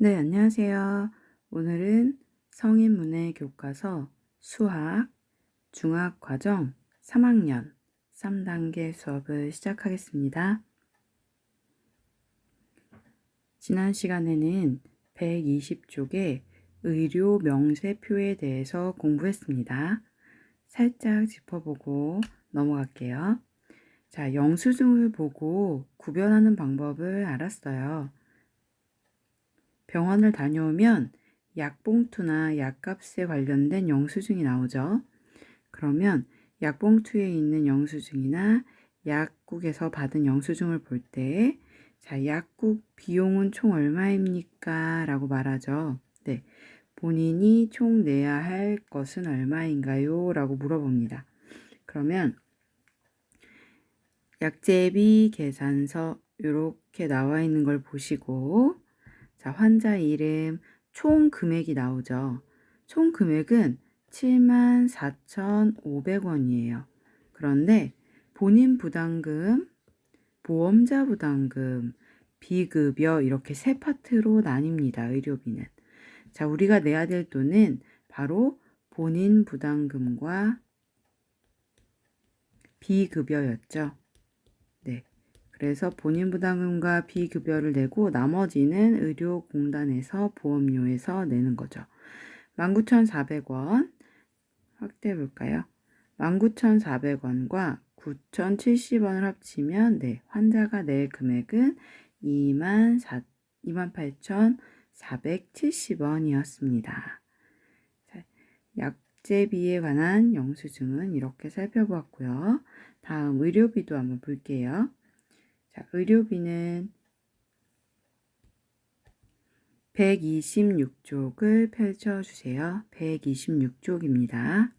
네, 안녕하세요. 오늘은 성인문해 교과서 수학 중학과정 3학년 3단계 수업을 시작하겠습니다. 지난 시간에는 120쪽의 의료 명세표에 대해서 공부했습니다. 살짝 짚어보고 넘어갈게요. 자, 영수증을 보고 구별하는 방법을 알았어요. 병원을 다녀오면 약봉투나 약값에 관련된 영수증이 나오죠. 그러면 약봉투에 있는 영수증이나 약국에서 받은 영수증을 볼 때, 자, 약국 비용은 총 얼마입니까? 라고 말하죠. 네. 본인이 총 내야 할 것은 얼마인가요? 라고 물어봅니다. 그러면 약제비 계산서 이렇게 나와 있는 걸 보시고, 자, 환자 이름, 총 금액이 나오죠. 총 금액은 74,500원이에요. 그런데 본인 부담금, 보험자 부담금, 비급여 이렇게 세 파트로 나뉩니다. 의료비는. 자, 우리가 내야 될 돈은 바로 본인 부담금과 비급여였죠. 네. 그래서 본인 부담금과 비급여를 내고 나머지는 의료공단에서 보험료에서 내는 거죠. 19,400원 확대해 볼까요? 19,400원과 9,070원을 합치면 네, 환자가 낼 금액은 28,470원이었습니다. 약제비에 관한 영수증은 이렇게 살펴보았고요. 다음 의료비도 한번 볼게요. 자, 의료비는 126쪽을 펼쳐주세요. 126쪽입니다.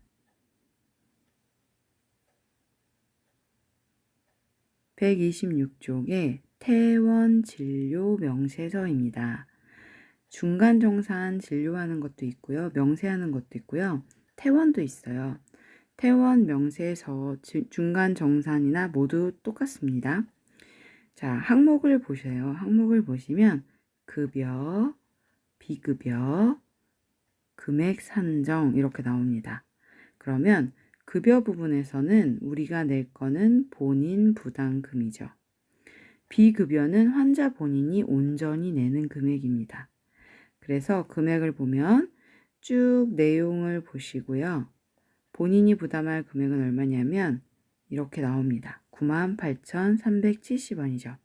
126쪽에 퇴원진료 명세서입니다. 중간정산 진료하는 것도 있고요. 명세하는 것도 있고요. 퇴원도 있어요. 퇴원 명세서, 중간정산이나 모두 똑같습니다. 자, 항목을 보세요. 항목을 보시면 급여, 비급여, 금액 산정 이렇게 나옵니다. 그러면 급여 부분에서는 우리가 낼 거는 본인 부담금이죠. 비급여는 환자 본인이 온전히 내는 금액입니다. 그래서 금액을 보면 쭉 내용을 보시고요. 본인이 부담할 금액은 얼마냐면 이렇게 나옵니다. 98,370원이죠.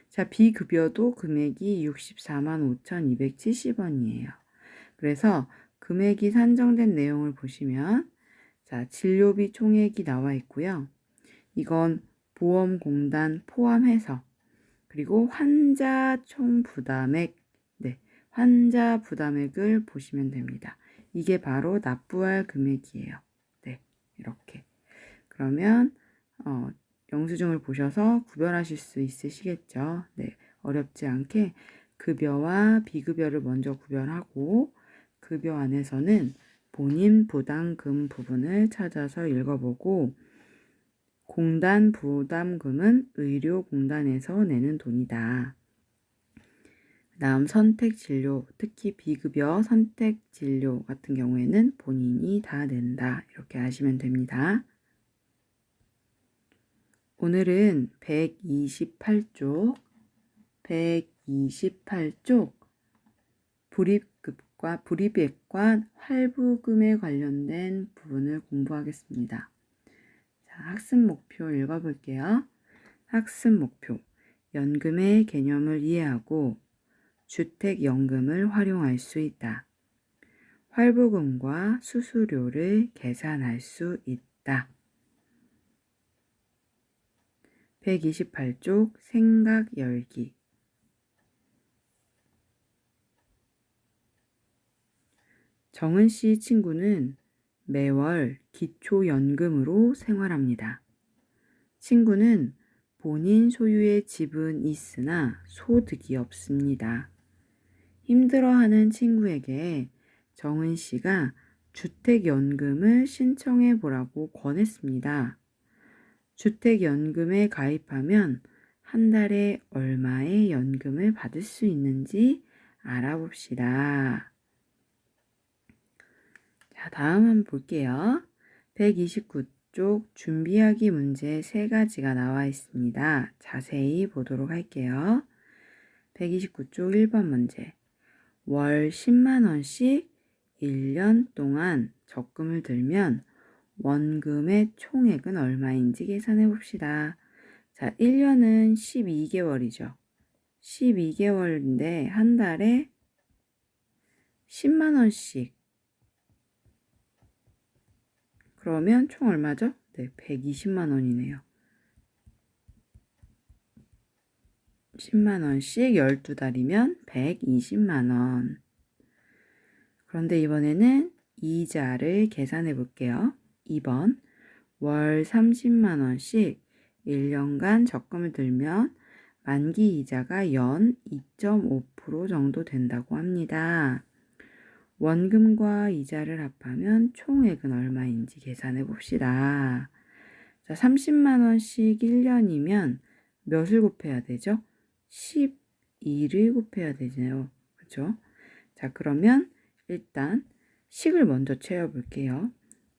자, 비급여도 금액이 645,270원이에요. 그래서 금액이 산정된 내용을 보시면 자, 진료비 총액이 나와 있고요. 이건 보험공단 포함해서 그리고 환자 총 부담액, 네, 환자 부담액을 보시면 됩니다. 이게 바로 납부할 금액이에요. 네, 이렇게. 그러면 영수증을 보셔서 구별하실 수 있으시겠죠. 네, 어렵지 않게 급여와 비급여를 먼저 구별하고 급여 안에서는 본인 부담금 부분을 찾아서 읽어보고 공단 부담금은 의료공단에서 내는 돈이다. 다음 선택진료, 특히 비급여 선택진료 같은 경우에는 본인이 다 낸다. 이렇게 하시면 됩니다. 오늘은 128쪽 불이익과 할부금에 관련된 부분을 공부하겠습니다. 자, 학습 목표 읽어볼게요. 학습 목표. 연금의 개념을 이해하고 주택연금을 활용할 수 있다. 할부금과 수수료를 계산할 수 있다. 128쪽 생각 열기. 정은 씨 친구는 매월 기초연금으로 생활합니다. 친구는 본인 소유의 집은 있으나 소득이 없습니다. 힘들어하는 친구에게 정은 씨가 주택연금을 신청해 보라고 권했습니다. 주택연금에 가입하면 한 달에 얼마의 연금을 받을 수 있는지 알아봅시다. 자, 다음 한번 볼게요. 129쪽 준비하기 문제 3가지가 나와 있습니다. 자세히 보도록 할게요. 129쪽 1번 문제. 월 10만 원씩 1년 동안 적금을 들면 원금의 총액은 얼마인지 계산해 봅시다. 자, 1년은 12개월이죠. 12개월인데 한 달에 10만 원씩. 그러면 총 얼마죠? 네, 120만 원이네요. 10만 원씩 12달이면 120만 원. 그런데 이번에는 이자를 계산해 볼게요. 2번. 월 30만 원씩 1년간 적금을 들면 만기 이자가 연 2.5% 정도 된다고 합니다. 원금과 이자를 합하면 총액은 얼마인지 계산해 봅시다. 자, 30만 원씩 1년이면 몇을 곱해야 되죠? 12를 곱해야 되죠. 그렇죠? 자, 그러면 일단 식을 먼저 채워볼게요.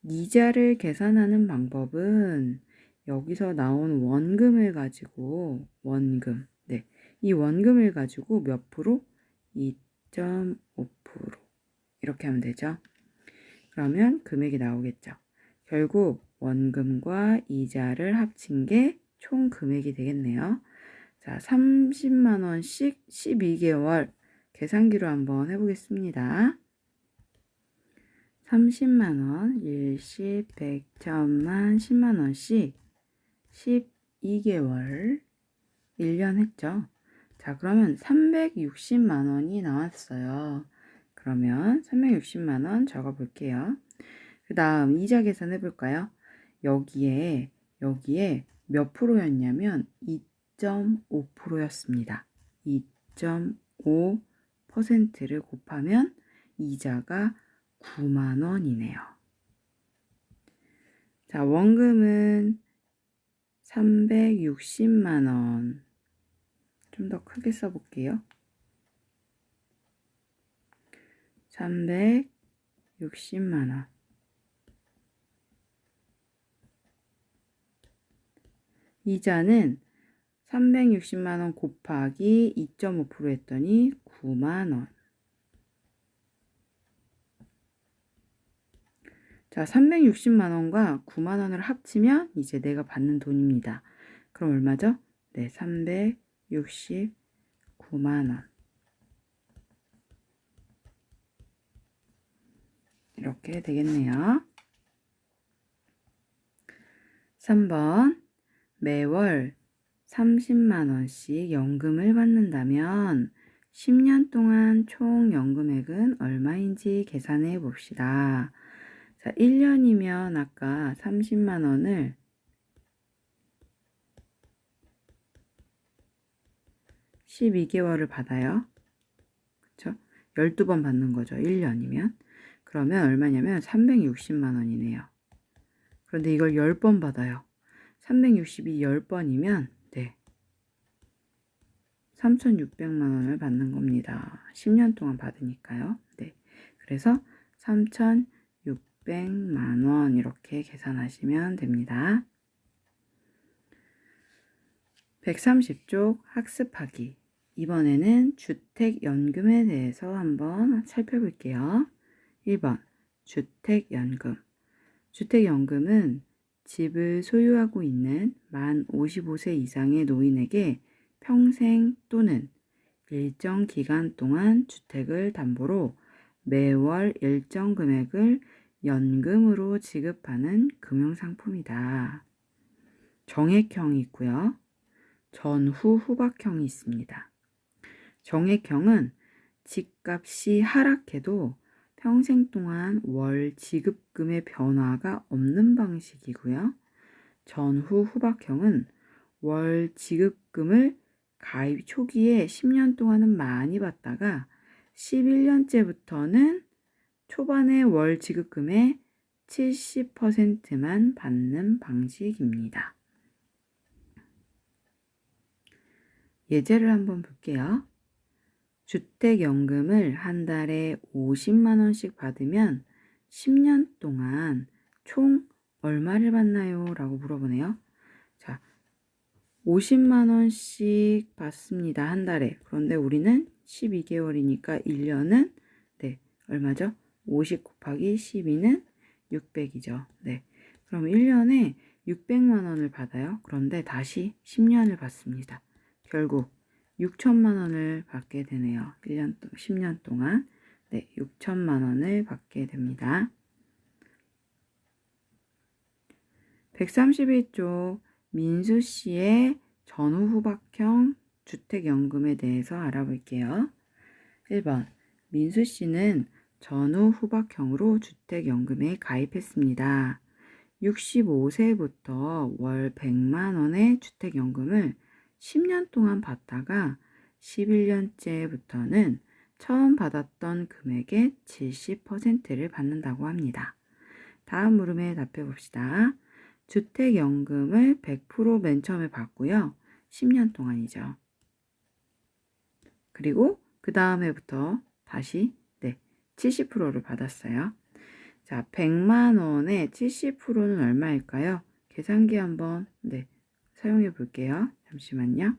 이자를 계산하는 방법은 여기서 나온 원금을 가지고 네, 이 원금을 가지고 몇 프로? 2.5% 이렇게 하면 되죠. 그러면 금액이 나오겠죠. 결국 원금과 이자를 합친 게 총 금액이 되겠네요. 자, 30만 원씩 12개월 계산기로 한번 해보겠습니다. 30만 원, 일십, 백, 천만, 10만 원씩 12개월 1년 했죠. 자, 그러면 360만 원이 나왔어요. 그러면 360만 원 적어 볼게요. 그 다음 이자 계산해 볼까요? 여기에 몇 프로였냐면 2.5%였습니다. 2.5%를 곱하면 이자가 9만 원이네요. 자, 원금은 360만 원. 좀 더 크게 써볼게요. 360만 원. 이자는 360만 원 곱하기 2.5% 했더니 9만 원. 자, 360만 원과 9만 원을 합치면 이제 내가 받는 돈입니다. 그럼 얼마죠? 네, 369만 원. 이렇게 되겠네요. 3번. 매월 30만 원씩 연금을 받는다면 10년 동안 총 연금액은 얼마인지 계산해 봅시다. 자, 1년이면 아까 30만 원을 12개월을 받아요. 그쵸? 12번 받는 거죠. 1년이면. 그러면 얼마냐면 360만 원이네요. 그런데 이걸 10번 받아요. 360이 10번이면 네, 3,600만 원을 받는 겁니다. 10년 동안 받으니까요. 네, 그래서 3,600만 원 이렇게 계산하시면 됩니다. 130쪽 학습하기. 이번에는 주택연금에 대해서 한번 살펴볼게요. 1번 주택연금. 주택연금은 집을 소유하고 있는 만 55세 이상의 노인에게 평생 또는 일정 기간 동안 주택을 담보로 매월 일정 금액을 연금으로 지급하는 금융상품이다. 정액형이 있고요. 전후 후박형이 있습니다. 정액형은 집값이 하락해도 평생 동안 월 지급금의 변화가 없는 방식이고요. 전후 후박형은 월 지급금을 가입 초기에 10년 동안은 많이 받다가 11년째부터는 초반에 월 지급금의 70%만 받는 방식입니다. 예제를 한번 볼게요. 주택연금을 한 달에 50만 원씩 받으면 10년 동안 총 얼마를 받나요? 라고 물어보네요. 자, 50만 원씩 받습니다. 한 달에. 그런데 우리는 12개월이니까 1년은 네, 얼마죠? 50 곱하기 12는 600이죠. 네. 그럼 1년에 600만 원을 받아요. 그런데 다시 10년을 받습니다. 결국 6천만 원을 받게 되네요. 10년 동안. 네, 6천만 원을 받게 됩니다. 131쪽 민수 씨의 전후 후박형 주택연금에 대해서 알아볼게요. 1번 민수 씨는 전후 후박형으로 주택연금에 가입했습니다. 65세부터 월 100만 원의 주택연금을 10년 동안 받다가 11년째부터는 처음 받았던 금액의 70%를 받는다고 합니다. 다음 물음에 답해 봅시다. 주택연금을 100% 맨 처음에 받고요. 10년 동안이죠. 그리고 그 다음 해부터 다시 70%를 받았어요. 자, 100만 원에 70%는 얼마일까요? 계산기 한번 사용해 볼게요. 잠시만요.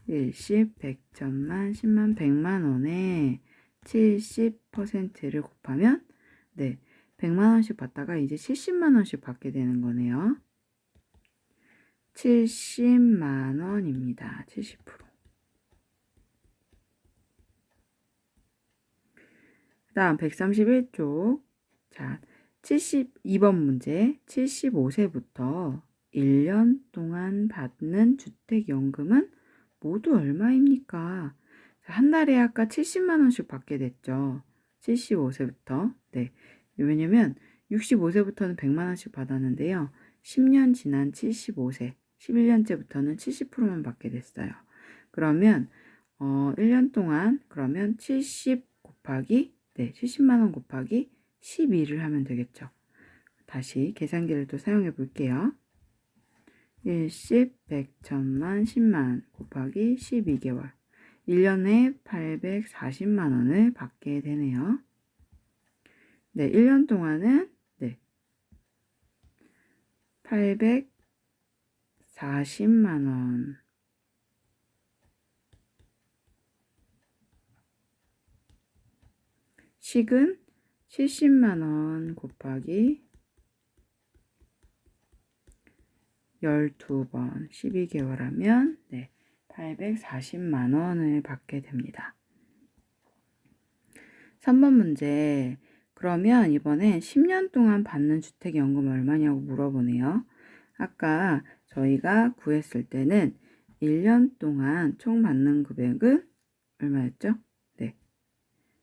10, 100, 1000만, 10만, 100만 원에 70%를 곱하면 100만 원씩 받다가 이제 70만 원씩 받게 되는 거네요. 70만 원입니다. 70%. 그 다음 131쪽. 자, 72번 문제. 75세부터 1년 동안 받는 주택연금은 모두 얼마입니까? 한 달에 아까 70만 원씩 받게 됐죠. 75세부터. 네. 왜냐면 65세부터는 100만 원씩 받았는데요. 10년 지난 75세, 11년째부터는 70%만 받게 됐어요. 그러면 1년 동안 그러면 70 곱하기 70만 원 곱하기 12를 하면 되겠죠. 다시 계산기를 또 사용해 볼게요. 10, 100, 1000만, 10만 곱하기 12개월. 1년에 840만 원을 받게 되네요. 1년 동안은 840만 원. 식은 70만 원 곱하기 12번 12개월 하면 840만 원을 받게 됩니다. 3번 문제. 그러면 이번엔 10년 동안 받는 주택연금 얼마냐고 물어보네요. 아까 저희가 구했을 때는 1년 동안 총 받는 금액은 얼마였죠?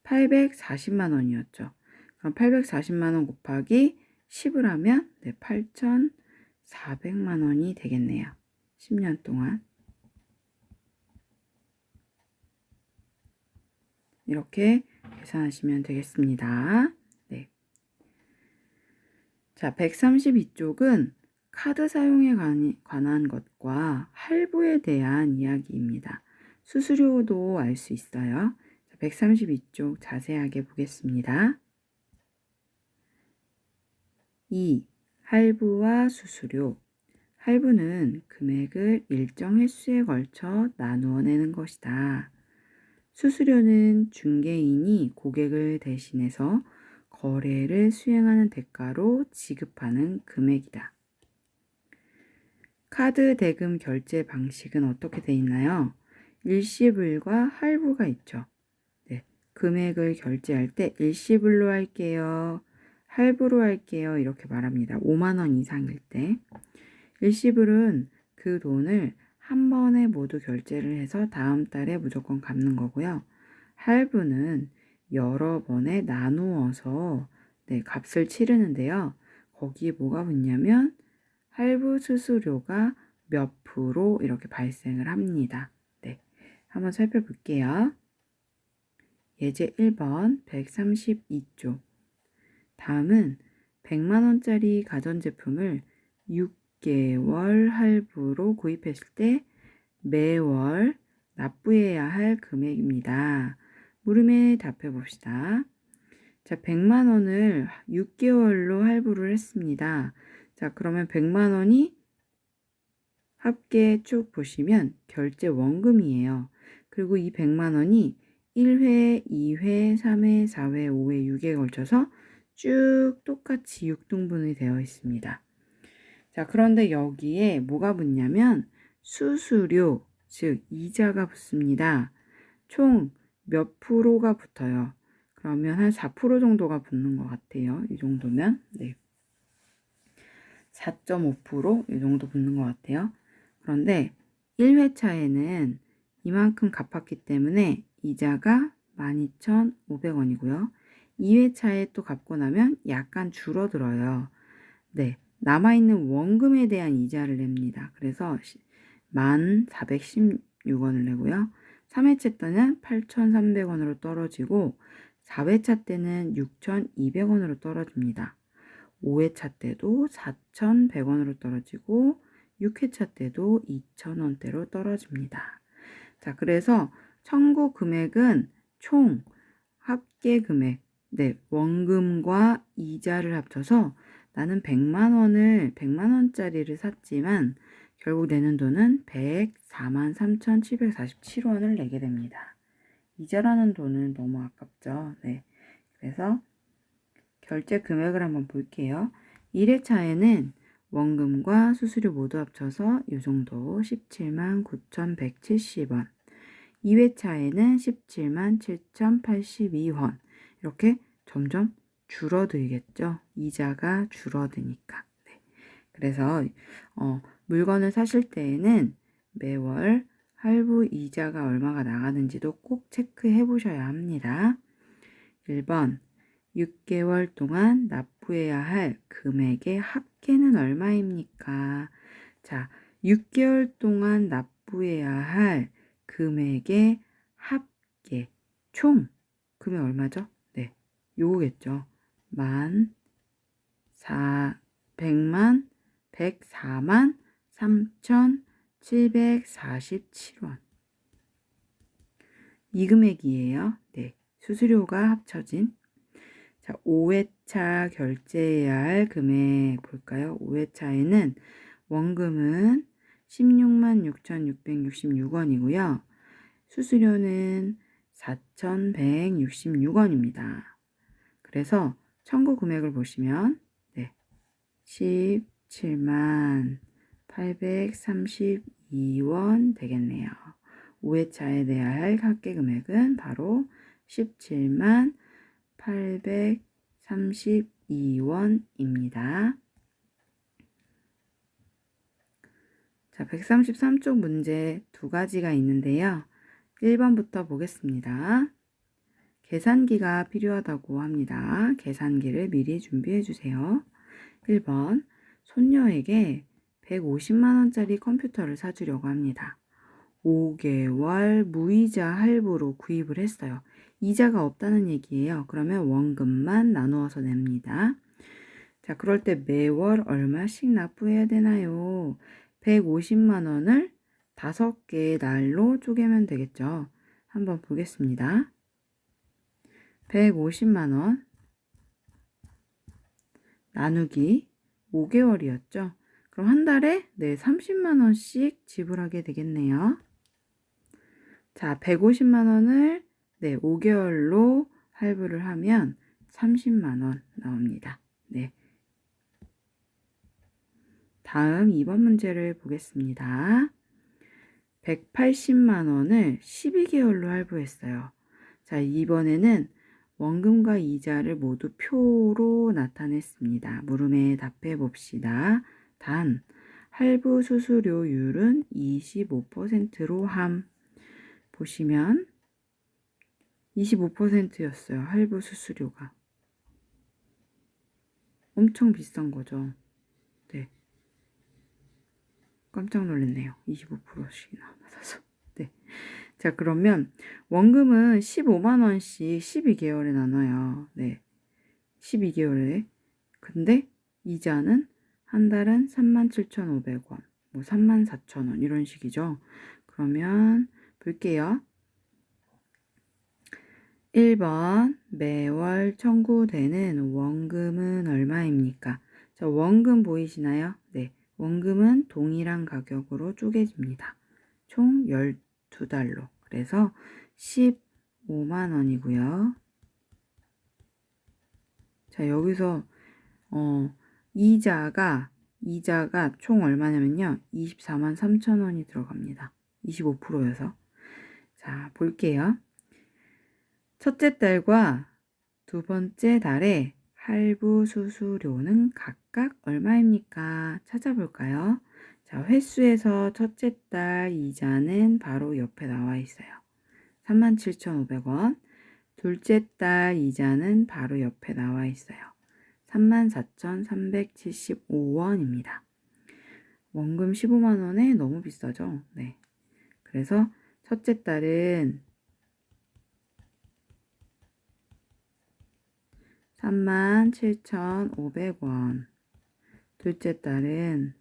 840만 원이었죠. 그럼 840만 원 곱하기 10을 하면 8,400만 원이 되겠네요. 10년 동안. 이렇게 계산하시면 되겠습니다. 네. 자, 132쪽은 카드 사용에 관한 것과 할부에 대한 이야기입니다. 수수료도 알 수 있어요. 132쪽 자세하게 보겠습니다. 2. 할부와 수수료. 할부는 금액을 일정 횟수에 걸쳐 나누어 내는 것이다. 수수료는 중개인이 고객을 대신해서 거래를 수행하는 대가로 지급하는 금액이다. 카드 대금 결제 방식은 어떻게 되어 있나요? 일시불과 할부가 있죠. 금액을 결제할 때 일시불로 할게요. 할부로 할게요. 이렇게 말합니다. 5만 원 이상일 때. 일시불은 그 돈을 한 번에 모두 결제를 해서 다음 달에 무조건 갚는 거고요. 할부는 여러 번에 나누어서 값을 치르는데요. 거기에 뭐가 붙냐면 할부 수수료가 몇 프로 이렇게 발생을 합니다. 한번 살펴볼게요. 예제 1번 132쪽. 다음은 100만 원짜리 가전제품을 6개월 할부로 구입했을 때 매월 납부해야 할 금액입니다. 물음에 답해 봅시다. 자, 100만 원을 6개월로 할부를 했습니다. 자, 그러면 100만 원이 합계 쭉 보시면 결제 원금이에요. 그리고 이 100만 원이 1회, 2회, 3회, 4회, 5회, 6회에 걸쳐서 쭉 똑같이 6등분이 되어 있습니다. 자, 그런데 여기에 뭐가 붙냐면 수수료, 즉 이자가 붙습니다. 총 몇 프로가 붙어요. 그러면 한 4% 정도가 붙는 것 같아요. 이 정도면. 네. 4.5%? 이 정도 붙는 것 같아요. 그런데 1회차에는 이만큼 갚았기 때문에 이자가 12,500원이고요. 2회차에 또 갚고 나면 약간 줄어들어요. 네. 남아있는 원금에 대한 이자를 냅니다. 그래서 1,416원을 내고요. 3회차 때는 8,300원으로 떨어지고 4회차 때는 6,200원으로 떨어집니다. 5회차 때도 4,100원으로 떨어지고 6회차 때도 2,000원대로 떨어집니다. 자, 그래서 청구 금액은 총 합계 금액, 네, 원금과 이자를 합쳐서 나는 100만 원짜리를 샀지만 결국 내는 돈은 143,747원을 내게 됩니다. 이자라는 돈은 너무 아깝죠. 네. 그래서 결제 금액을 한번 볼게요. 1회차에는 원금과 수수료 모두 합쳐서 이 정도 179,170원. 2회차에는 177,082원. 이렇게 점점 줄어들겠죠. 이자가 줄어드니까. 네. 그래서 물건을 사실 때에는 매월 할부 이자가 얼마가 나가는지도 꼭 체크해 보셔야 합니다. 1번 6개월 동안 납부해야 할 금액의 합계는 얼마입니까? 자, 6개월 동안 납부해야 할 금액의 합계 총 금액 얼마죠? 네, 요거겠죠. 104만 3,747원. 이 금액이에요. 네, 수수료가 합쳐진. 자, 5회차 결제해야 할 금액 볼까요? 5회차에는 원금은 166,666원이고요. 수수료는 4,166원입니다. 그래서 청구 금액을 보시면 네, 17만 832원 되겠네요. 5회차에 내야 할 합계 금액은 바로 17만 832원입니다. 자, 133쪽 문제 두 가지가 있는데요. 1번부터 보겠습니다. 계산기가 필요하다고 합니다. 계산기를 미리 준비해 주세요. 1번, 손녀에게 150만원짜리 컴퓨터를 사주려고 합니다. 5개월 무이자 할부로 구입을 했어요. 이자가 없다는 얘기예요. 그러면 원금만 나누어서 냅니다. 자, 그럴 때 매월 얼마씩 납부해야 되나요? 150만 원을 5개의 날로 쪼개면 되겠죠. 한번 보겠습니다. 150만 원 나누기 5개월이었죠. 그럼 한 달에 30만 원씩 지불하게 되겠네요. 자, 150만 원을 5개월로 할부를 하면 30만 원 나옵니다. 네. 다음 2번 문제를 보겠습니다. 180만 원을 12개월로 할부했어요. 자, 이번에는 원금과 이자를 모두 표로 나타냈습니다. 물음에 답해 봅시다. 단, 할부 수수료율은 25%로 함. 보시면 25%였어요. 할부 수수료가. 엄청 비싼 거죠. 네. 깜짝 놀랐네요. 25%씩이나 받아서. 네. 자, 그러면 원금은 15만 원씩 12개월에 나눠요. 네. 12개월에. 근데 이자는 한 달은 37,500원, 뭐 34,000원 이런 식이죠. 그러면 볼게요. 1번 매월 청구되는 원금은 얼마입니까? 자, 원금 보이시나요? 네, 원금은 동일한 가격으로 쪼개집니다. 총 12달러. 그래서 15만 원이고요. 자, 여기서 이자가 총 얼마냐면요. 24만 3천 원이 들어갑니다. 25%여서. 자, 볼게요. 첫째 달과 두 번째 달의 할부 수수료는 각각 얼마입니까? 찾아볼까요? 자, 횟수에서 첫째 달 이자는 바로 옆에 나와 있어요. 37,500원. 둘째 달 이자는 바로 옆에 나와 있어요. 34,375원입니다. 원금 15만 원에 너무 비싸죠? 네. 그래서 첫째 달은 37,500원. 둘째 달은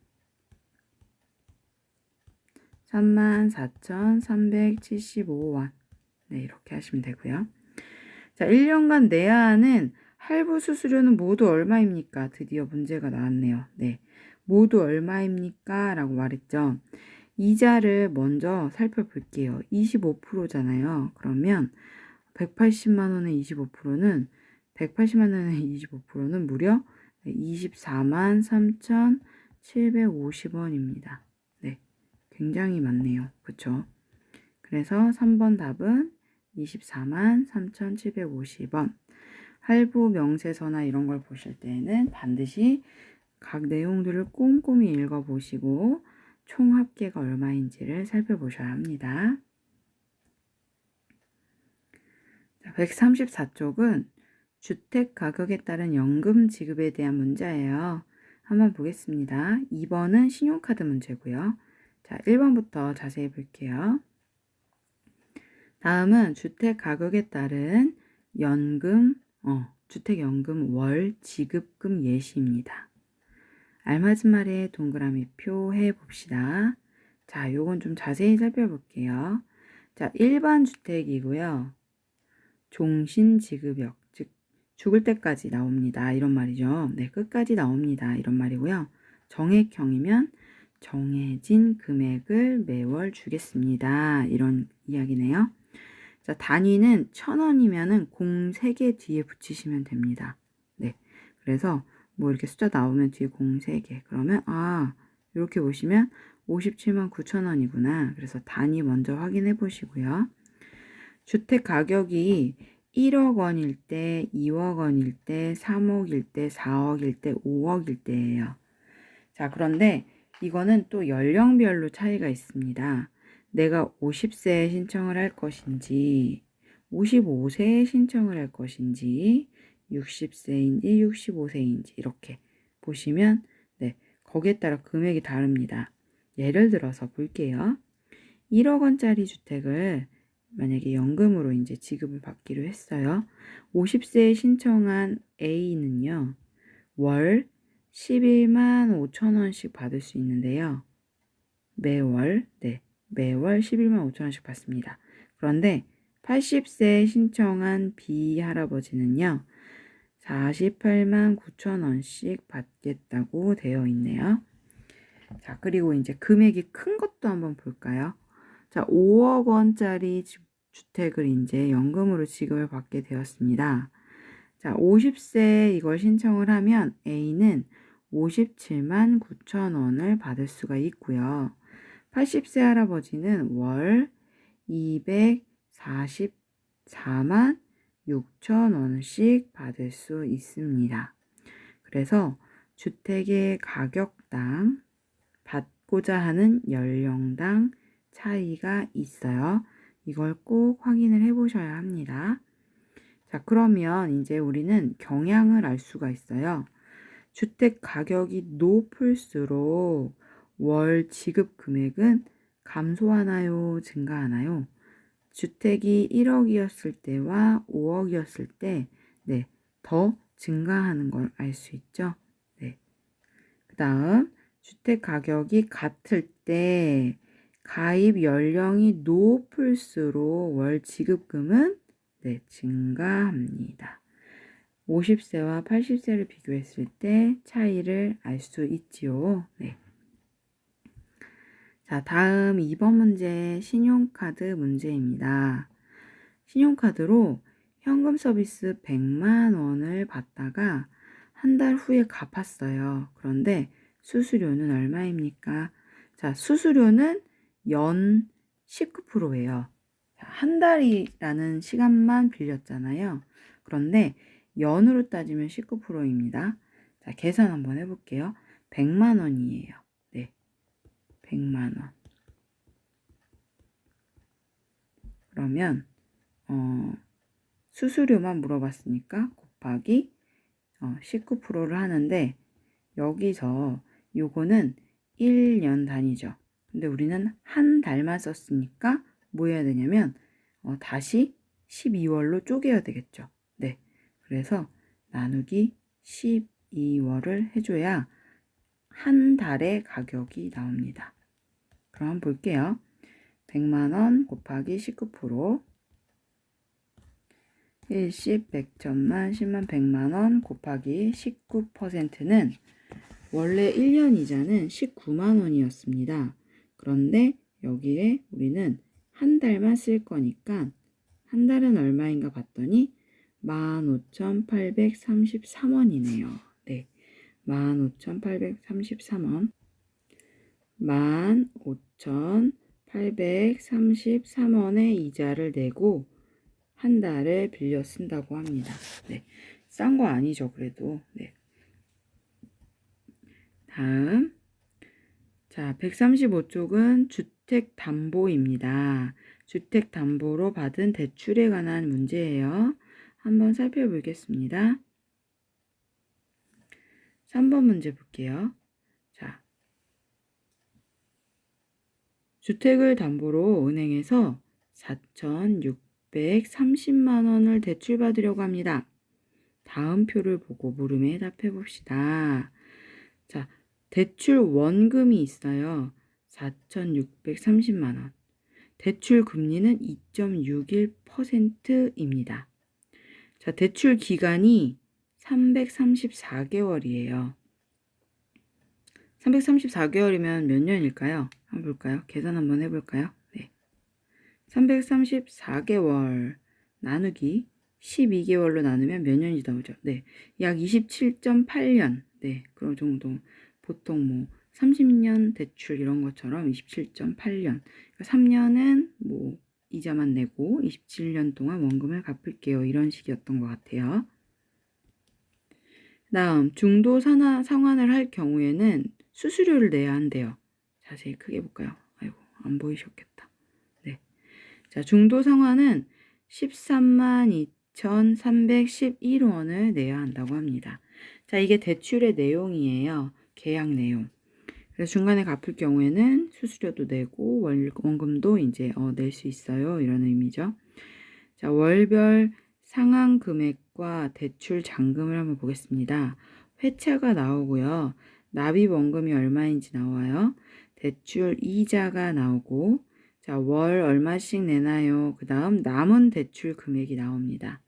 34,375원. 네, 이렇게 하시면 되고요. 자, 1년간 내야 하는 할부 수수료는 모두 얼마입니까? 드디어 문제가 나왔네요. 네, 모두 얼마입니까? 라고 말했죠. 이자를 먼저 살펴볼게요. 25%잖아요. 그러면 180만 원의 25%는 180만 원의 25%는 무려 24만 3,750원입니다. 네, 굉장히 많네요. 그렇죠? 그래서 3번 답은 24만 3,750원. 할부 명세서나 이런 걸 보실 때는 반드시 각 내용들을 꼼꼼히 읽어보시고 총 합계가 얼마인지를 살펴보셔야 합니다. 134쪽은 주택 가격에 따른 연금 지급에 대한 문제예요. 한번 보겠습니다. 2번은 신용카드 문제고요. 자, 1번부터 자세히 볼게요. 다음은 주택 가격에 따른 주택연금 월 지급금 예시입니다. 알맞은 말에 동그라미 표 해봅시다. 자, 요건 좀 자세히 살펴볼게요. 자, 일반 주택이고요. 종신지급역, 즉 죽을 때까지 나옵니다. 이런 말이죠. 네, 끝까지 나옵니다. 이런 말이고요. 정액형이면 정해진 금액을 매월 주겠습니다. 이런 이야기네요. 자, 단위는 1,000원이면은 공 3개 뒤에 붙이시면 됩니다. 네. 그래서 뭐 이렇게 숫자 나오면 뒤에 공 3개. 그러면 이렇게 보시면 57만 9천 원이구나. 그래서 단위 먼저 확인해 보시고요. 주택 가격이 1억 원일 때, 2억 원일 때, 3억일 때, 4억일 때, 5억일 때예요. 자, 그런데 이거는 또 연령별로 차이가 있습니다. 내가 50세에 신청을 할 것인지, 55세에 신청을 할 것인지, 60세인지, 65세인지 이렇게 보시면 네, 거기에 따라 금액이 다릅니다. 예를 들어서 볼게요. 1억 원짜리 주택을 만약에 연금으로 이제 지급을 받기로 했어요. 50세에 신청한 A는요. 월 11만 5천 원씩 받을 수 있는데요. 매월 11만 5천 원씩 받습니다. 그런데 80세에 신청한 B 할아버지는요. 48만 9천 원씩 받겠다고 되어 있네요. 자, 그리고 이제 금액이 큰 것도 한번 볼까요? 자, 5억 원짜리 주택을 이제 연금으로 지급을 받게 되었습니다. 자, 50세에 이걸 신청을 하면 A는 57만 9천 원을 받을 수가 있고요. 80세 할아버지는 월 244만 6천 원씩 받을 수 있습니다. 그래서 주택의 가격당 받고자 하는 연령당 차이가 있어요. 이걸 꼭 확인을 해 보셔야 합니다. 자, 그러면 이제 우리는 경향을 알 수가 있어요. 주택 가격이 높을수록 월 지급 금액은 감소하나요? 증가하나요? 주택이 1억이었을 때와 5억이었을 때, 네, 더 증가하는 걸 알 수 있죠. 네. 그 다음, 주택 가격이 같을 때 가입 연령이 높을수록 월 지급금은 네, 증가합니다. 50세와 80세를 비교했을 때 차이를 알 수 있지요. 네. 자, 다음 2번 문제 신용카드 문제입니다. 신용카드로 현금 서비스 100만 원을 받다가 한 달 후에 갚았어요. 그런데 수수료는 얼마입니까? 자, 수수료는 연 19%예요. 한 달이라는 시간만 빌렸잖아요. 그런데 연으로 따지면 19%입니다. 자, 계산 한번 해볼게요. 100만 원이에요. 네, 100만 원. 그러면 수수료만 물어봤으니까 곱하기 19%를 하는데 여기서 요거는 1년 단위죠. 근데 우리는 한 달만 썼으니까 뭐 해야 되냐면 다시 12월로 쪼개야 되겠죠. 네. 그래서 나누기 12월을 해줘야 한 달의 가격이 나옵니다. 그럼 한번 볼게요. 100만 원 곱하기 19%, 10, 100, 1000만, 10만, 100만 원 곱하기 19%는 원래 1년 이자는 19만 원이었습니다. 그런데 여기에 우리는 한 달만 쓸 거니까 한 달은 얼마인가 봤더니 15,833원이네요. 네, 15,833원. 15,833원의 이자를 내고 한 달을 빌려 쓴다고 합니다. 네, 싼 거 아니죠, 그래도. 네. 다음. 자, 135쪽은 주택담보입니다. 주택담보로 받은 대출에 관한 문제예요. 한번 살펴보겠습니다. 3번 문제 볼게요. 자, 주택을 담보로 은행에서 4,630만 원을 대출받으려고 합니다. 다음 표를 보고 물음에 해답해 봅시다. 자, 대출 원금이 있어요. 4,630만 원. 대출 금리는 2.61%입니다. 자, 대출 기간이 334개월이에요. 334개월이면 몇 년일까요? 한번 볼까요? 계산 한번 해볼까요? 네. 334개월 나누기 12개월로 나누면 몇 년이 나오죠? 네. 약 27.8년. 네. 그런 정도. 보통 뭐 30년 대출 이런 것처럼 27.8년. 그러니까 3년은 뭐 이자만 내고 27년 동안 원금을 갚을게요. 이런 식이었던 것 같아요. 다음 중도 상환을 할 경우에는 수수료를 내야 한대요. 자세히 크게 볼까요? 아이고 안 보이셨겠다. 네. 자, 중도 상환은 13만 2,311원을 내야 한다고 합니다. 자, 이게 대출의 내용이에요. 계약 내용. 그래서 중간에 갚을 경우에는 수수료도 내고 원금도 이제 낼 수 있어요. 이런 의미죠. 자, 월별 상환 금액과 대출 잔금을 한번 보겠습니다. 회차가 나오고요. 납입 원금이 얼마인지 나와요. 대출 이자가 나오고, 자, 월 얼마씩 내나요? 그 다음 남은 대출 금액이 나옵니다.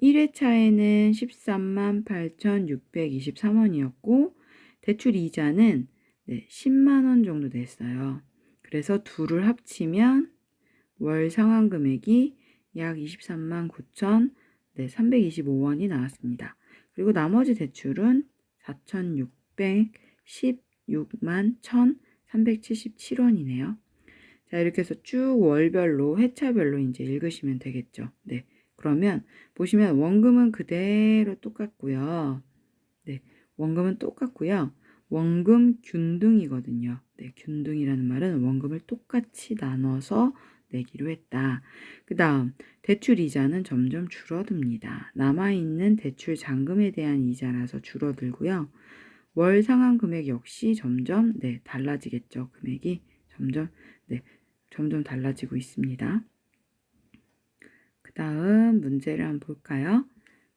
1회차에는 13만 8,623원이었고, 대출 이자는 10만 원 정도 냈어요. 그래서 둘을 합치면 월 상환 금액이 약 23만 9,325원이 나왔습니다. 그리고 나머지 대출은 4,616만 1,377원이네요. 자, 이렇게 해서 쭉 월별로 회차별로 이제 읽으시면 되겠죠. 네. 그러면 보시면 원금은 그대로 똑같고요. 네. 원금은 똑같고요. 원금 균등이거든요. 네. 균등이라는 말은 원금을 똑같이 나눠서 내기로 했다. 그 다음 대출 이자는 점점 줄어듭니다. 남아있는 대출 잔금에 대한 이자라서 줄어들고요. 월 상환 금액 역시 점점 달라지겠죠. 금액이 점점 달라지고 있습니다. 그 다음 문제를 한번 볼까요?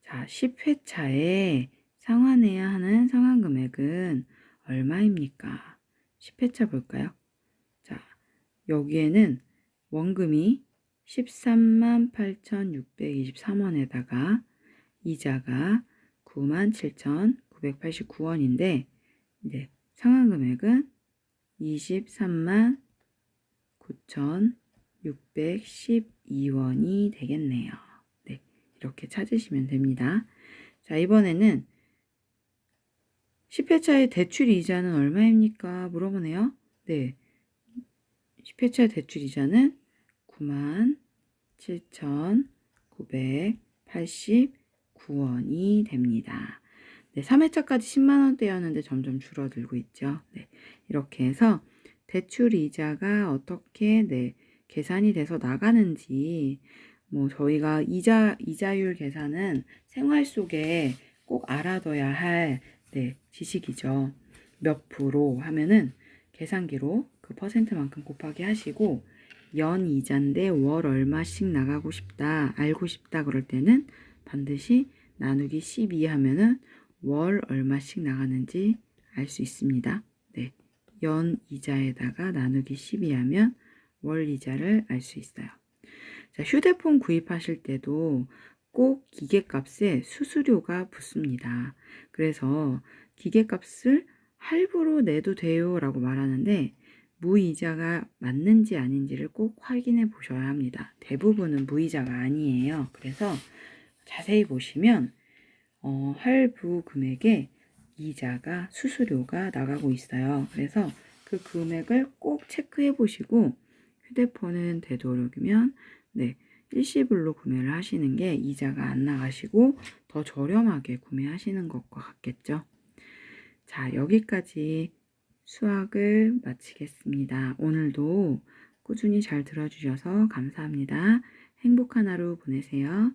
자, 10회차에 상환해야 하는 상환 금액은 얼마입니까? 10회차 볼까요? 자, 여기에는 원금이 138,623원에다가 이자가 97,989원인데 네, 상환금액은 239,612원이 되겠네요. 네, 이렇게 찾으시면 됩니다. 자, 이번에는 10회차의 대출 이자는 얼마입니까? 물어보네요. 네, 10회차 대출 이자는 97,989원이 됩니다. 네, 3회차까지 10만원대였는데 점점 줄어들고 있죠. 네, 이렇게 해서 대출 이자가 어떻게 계산이 돼서 나가는지 저희가 이자율 계산은 생활 속에 꼭 알아둬야 할 지식이죠. 몇 프로 하면은 계산기로 그 퍼센트만큼 곱하기 하시고 연 이자인데 월 얼마씩 나가고 싶다, 알고 싶다 그럴 때는 반드시 나누기 12 하면은 월 얼마씩 나가는지 알 수 있습니다. 네, 연 이자에다가 나누기 12 하면 월 이자를 알 수 있어요. 자, 휴대폰 구입하실 때도 꼭 기계값에 수수료가 붙습니다. 그래서 기계값을 할부로 내도 돼요 라고 말하는데 무이자가 맞는지 아닌지를 꼭 확인해 보셔야 합니다. 대부분은 무이자가 아니에요. 그래서 자세히 보시면 할부 금액에 이자가 수수료가 나가고 있어요. 그래서 그 금액을 꼭 체크해 보시고 휴대폰은 되도록이면 일시불로 구매를 하시는 게 이자가 안 나가시고 더 저렴하게 구매하시는 것과 같겠죠. 자, 여기까지 수학을 마치겠습니다. 오늘도 꾸준히 잘 들어주셔서 감사합니다. 행복한 하루 보내세요.